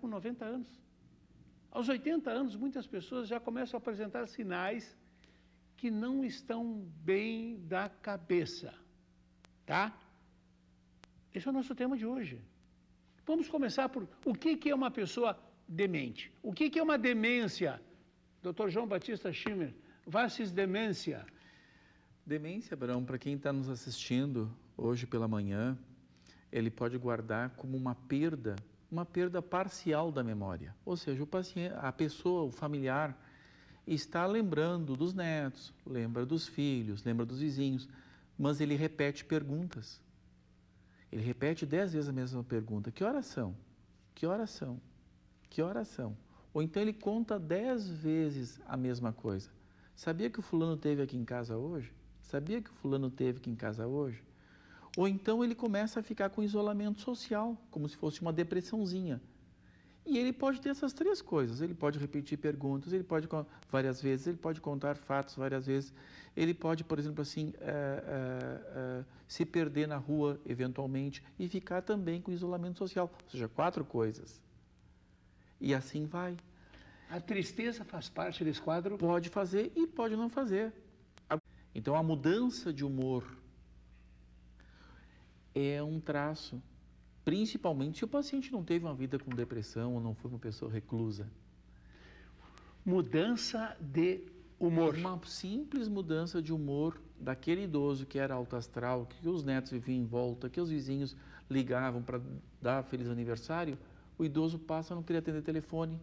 com 90 anos. Aos 80 anos, muitas pessoas já começam a apresentar sinais que não estão bem da cabeça, tá? Esse é o nosso tema de hoje. Vamos começar por o que é uma pessoa demente? O que é uma demência? Dr. João Batista Schimmer, was ist demência? Demência, Abraão, para quem está nos assistindo hoje pela manhã, ele pode guardar como uma perda parcial da memória. Ou seja, o paciente, a pessoa, o familiar, está lembrando dos netos, lembra dos filhos, lembra dos vizinhos, mas ele repete perguntas. Ele repete 10 vezes a mesma pergunta. Que horas são? Que horas são? Que horas são? Ou então ele conta 10 vezes a mesma coisa. Sabia que o fulano teve aqui em casa hoje? Sabia que o fulano teve aqui em casa hoje? Ou então ele começa a ficar com isolamento social, como se fosse uma depressãozinha. E ele pode ter essas 3 coisas. Ele pode repetir perguntas, ele pode várias vezes, ele pode contar fatos várias vezes, ele pode, por exemplo, assim, se perder na rua, eventualmente, e ficar também com isolamento social. Ou seja, 4 coisas. E assim vai. A tristeza faz parte desse quadro? Pode fazer e pode não fazer. Então, a mudança de humor é um traço, principalmente se o paciente não teve uma vida com depressão ou não foi uma pessoa reclusa. Mudança de humor. Uma simples mudança de humor daquele idoso que era alto astral, que os netos viviam em volta, que os vizinhos ligavam para dar feliz aniversário, o idoso passa a não querer atender telefone,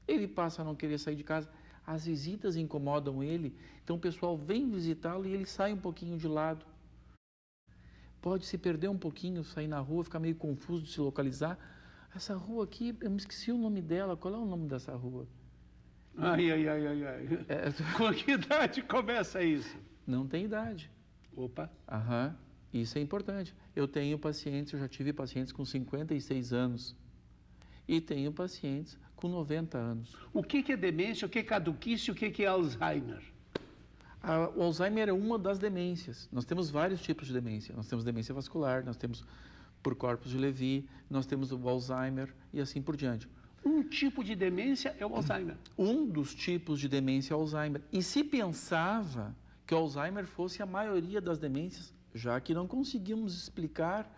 ele passa a não querer sair de casa, as visitas incomodam ele, então o pessoal vem visitá-lo e ele sai um pouquinho de lado. Pode se perder um pouquinho, sair na rua, ficar meio confuso de se localizar. Essa rua aqui, eu me esqueci o nome dela, qual é o nome dessa rua? Ai. Com que idade começa isso? Não tem idade. Opa. Aham, isso é importante. Eu já tive pacientes com 56 anos e tenho pacientes com 90 anos. O que é demência, o que é caduquice, o que é Alzheimer? O Alzheimer é uma das demências. Nós temos vários tipos de demência. Nós temos demência vascular, nós temos por corpus de Levy, nós temos o Alzheimer e assim por diante. Um tipo de demência é o Alzheimer. Um dos tipos de demência é o Alzheimer. E se pensava que o Alzheimer fosse a maioria das demências, já que não conseguimos explicar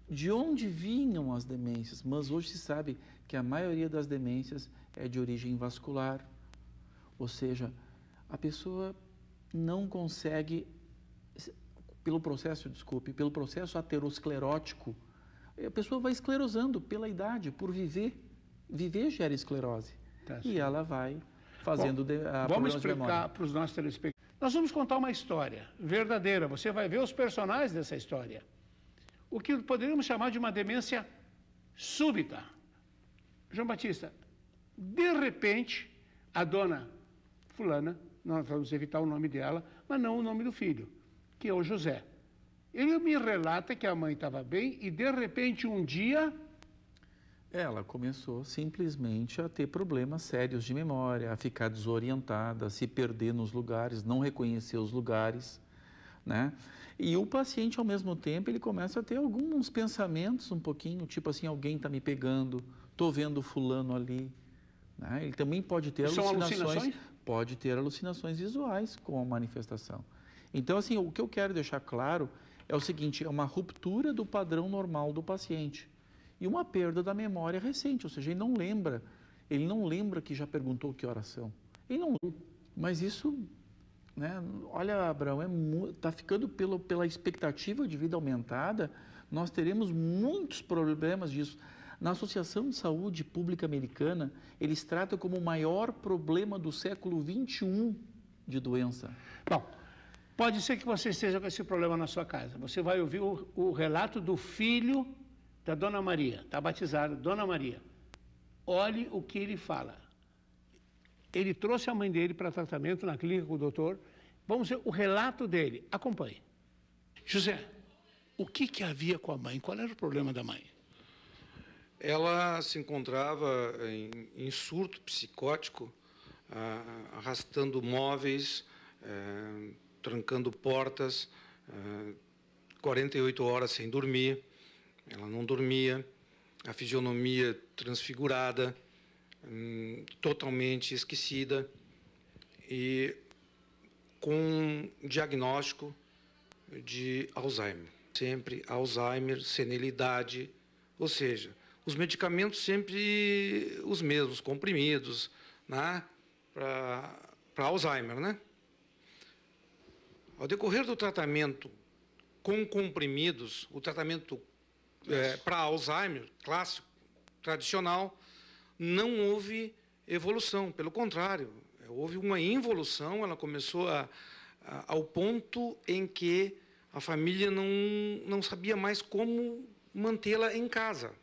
de onde vinham as demências, mas hoje se sabe que a maioria das demências é de origem vascular, ou seja, a pessoa não consegue, pelo processo aterosclerótico, a pessoa vai esclerosando pela idade, por viver. Viver gera esclerose. Tá, e ela vai fazendo vamos explicar para os nossos telespectadores. Nós vamos contar uma história verdadeira. Você vai ver os personagens dessa história. O que poderíamos chamar de uma demência súbita. João Batista, de repente, a dona fulana, nós vamos evitar o nome dela, mas não o nome do filho, que é o José. Ele me relata que a mãe estava bem e, de repente, um dia ela começou simplesmente a ter problemas sérios de memória, a ficar desorientada, a se perder nos lugares, não reconhecer os lugares, né? E o paciente, ao mesmo tempo, ele começa a ter alguns pensamentos um pouquinho, tipo assim, alguém está me pegando, estou vendo fulano ali, né? Ele também pode ter alucinações, pode ter alucinações visuais com a manifestação. Então, assim, o que eu quero deixar claro é o seguinte, é uma ruptura do padrão normal do paciente e uma perda da memória recente, ou seja, ele não lembra que já perguntou que horas são. Mas isso, né, olha, Abraão, está ficando pela expectativa de vida aumentada, nós teremos muitos problemas disso. Na Associação de Saúde Pública Americana, eles tratam como o maior problema do século XXI de doença. Bom, pode ser que você esteja com esse problema na sua casa. Você vai ouvir o relato do filho da Dona Maria, está batizado, Dona Maria. Olhe o que ele fala. Ele trouxe a mãe dele para tratamento na clínica com o doutor. Vamos ver o relato dele. Acompanhe. José, o que havia com a mãe? Qual era o problema da mãe? Ela se encontrava em surto psicótico, arrastando móveis, trancando portas, 48 horas sem dormir. Ela não dormia, a fisionomia transfigurada, totalmente esquecida e com diagnóstico de Alzheimer. Sempre Alzheimer, senilidade, ou seja, os medicamentos sempre os mesmos, comprimidos, né, para Alzheimer, né? Ao decorrer do tratamento com comprimidos, o tratamento para Alzheimer, clássico, tradicional, não houve evolução, pelo contrário, houve uma involução, ela começou ao ponto em que a família não sabia mais como mantê-la em casa.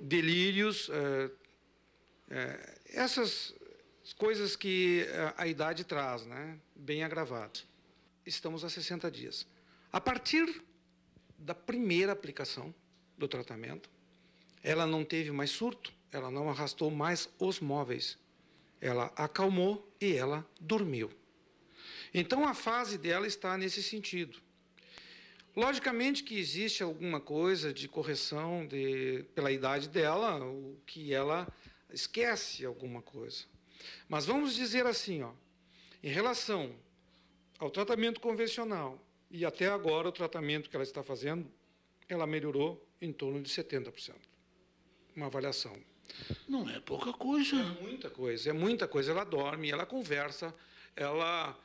Delírios, essas coisas que a idade traz, né? Bem agravado. Estamos a 60 dias. A partir da primeira aplicação do tratamento, ela não teve mais surto, ela não arrastou mais os móveis. Ela acalmou e ela dormiu. Então, a fase dela está nesse sentido. Logicamente que existe alguma coisa de correção pela idade dela, o que ela esquece alguma coisa. Mas vamos dizer assim, ó, em relação ao tratamento convencional e até agora o tratamento que ela está fazendo, ela melhorou em torno de 70%. Uma avaliação. Não é pouca coisa. É muita coisa, é muita coisa. Ela dorme, ela conversa, ela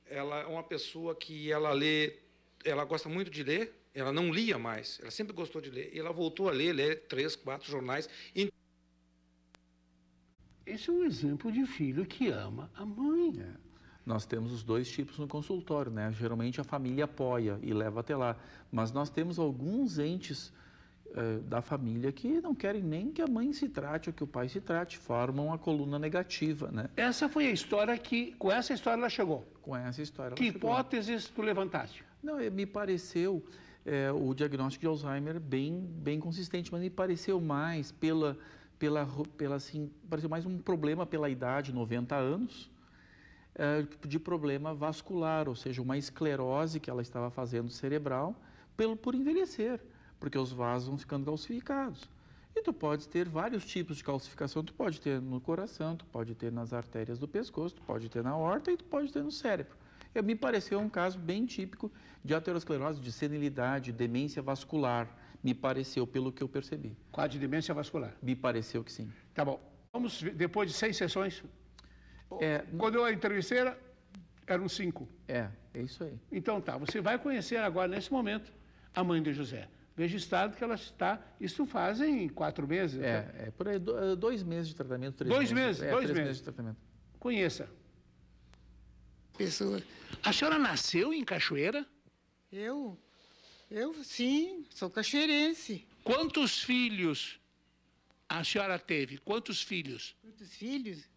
é uma pessoa que ela lê, ela gosta muito de ler, ela não lia mais, ela sempre gostou de ler, e ela voltou a ler 3, 4 jornais. Esse é um exemplo de filho que ama a mãe. Nós temos os dois tipos no consultório, né? Geralmente a família apoia e leva até lá, mas nós temos alguns entes da família que não querem nem que a mãe se trate ou que o pai se trate, formam a coluna negativa, né? Essa foi a história com essa história ela chegou. Com essa história Que hipóteses tu levantaste? Não, me pareceu o diagnóstico de Alzheimer bem consistente, mas me pareceu mais assim, pareceu mais um problema pela idade, 90 anos, de problema vascular, ou seja, uma esclerose que ela estava fazendo cerebral por envelhecer, porque os vasos vão ficando calcificados. E tu pode ter vários tipos de calcificação, tu pode ter no coração, tu pode ter nas artérias do pescoço, tu pode ter na aorta e tu pode ter no cérebro. Me pareceu um caso bem típico de aterosclerose, de senilidade, demência vascular, me pareceu, pelo que eu percebi. Quadro de demência vascular? Me pareceu que sim. Tá bom. Vamos ver, depois de 6 sessões? Quando eu a entrevistei, eram 5. É isso aí. Então tá, você vai conhecer agora, nesse momento, a mãe de José. Veja o estado que ela está, isso fazem 4 meses. Por aí, 2 meses de tratamento, 3 meses. 2 meses? 3 meses de tratamento. Conheça. Pessoa. A senhora nasceu em Cachoeira? Eu sim, sou cachoeirense. Quantos filhos a senhora teve? Quantos filhos? Quantos filhos?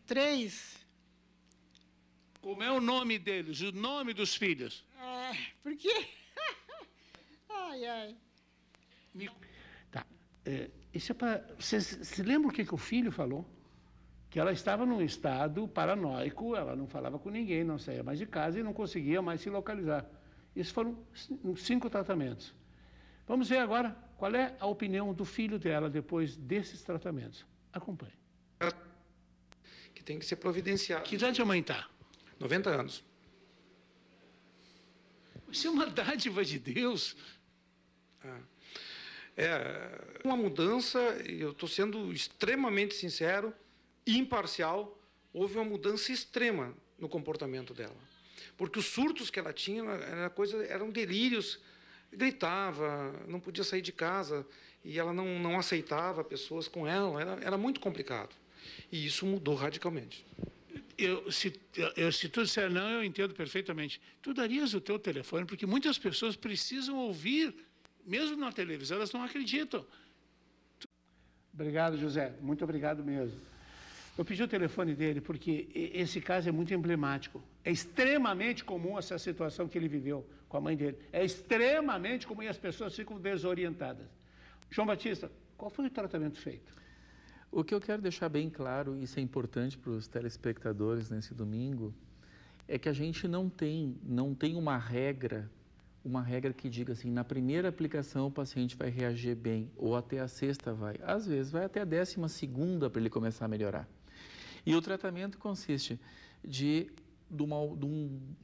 3. Como é o nome deles? O nome dos filhos? Por quê? Ai. Tá. Isso é para. Você se lembra o que o filho falou? Que ela estava num estado paranoico, ela não falava com ninguém, não saía mais de casa e não conseguia mais se localizar. Esses foram 5 tratamentos. Vamos ver agora qual é a opinião do filho dela depois desses tratamentos. Acompanhe. Que tem que ser providenciado. Que idade a mãe está? 90 anos. Isso é uma dádiva de Deus. Uma mudança, eu estou sendo extremamente sincero, imparcial, houve uma mudança extrema no comportamento dela. Porque os surtos que ela tinha eram delírios, gritava, não podia sair de casa, e ela não aceitava pessoas com ela, era muito complicado. E isso mudou radicalmente. Se tu disser não, eu entendo perfeitamente. Tu darias o teu telefone, porque muitas pessoas precisam ouvir, mesmo na televisão, elas não acreditam. Obrigado, José. Muito obrigado mesmo. Eu pedi o telefone dele porque esse caso é muito emblemático. É extremamente comum essa situação que ele viveu com a mãe dele. É extremamente comum e as pessoas ficam desorientadas. João Batista, qual foi o tratamento feito? O que eu quero deixar bem claro, e isso é importante para os telespectadores nesse domingo, é que a gente não tem uma regra uma regra que diga assim, na primeira aplicação o paciente vai reagir bem, ou até a sexta vai. Às vezes vai até a 12ª para ele começar a melhorar. E o tratamento consiste de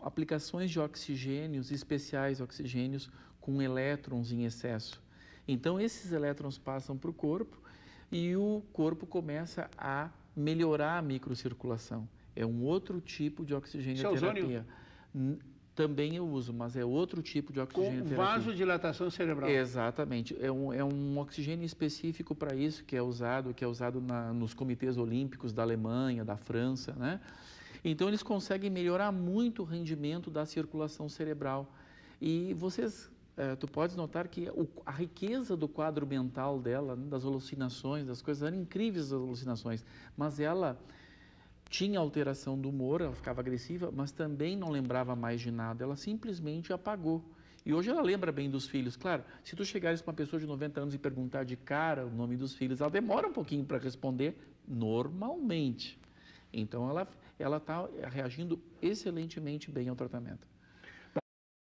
aplicações de oxigênios, especiais oxigênios, com elétrons em excesso. Então, esses elétrons passam para o corpo e o corpo começa a melhorar a microcirculação. É um outro tipo de oxigenoterapia. Também eu uso, mas é outro tipo de oxigenoterapia. Com vasodilatação cerebral. Exatamente. É um oxigênio específico para isso, que é usado nos comitês olímpicos da Alemanha, da França, né? Então, eles conseguem melhorar muito o rendimento da circulação cerebral. E tu podes notar que a riqueza do quadro mental dela, né, das alucinações, das coisas, eram incríveis as alucinações, mas ela tinha alteração do humor, ela ficava agressiva, mas também não lembrava mais de nada, ela simplesmente apagou. E hoje ela lembra bem dos filhos. Claro, se tu chegares para uma pessoa de 90 anos e perguntar de cara o nome dos filhos, ela demora um pouquinho para responder normalmente. Então, ela está reagindo excelentemente bem ao tratamento.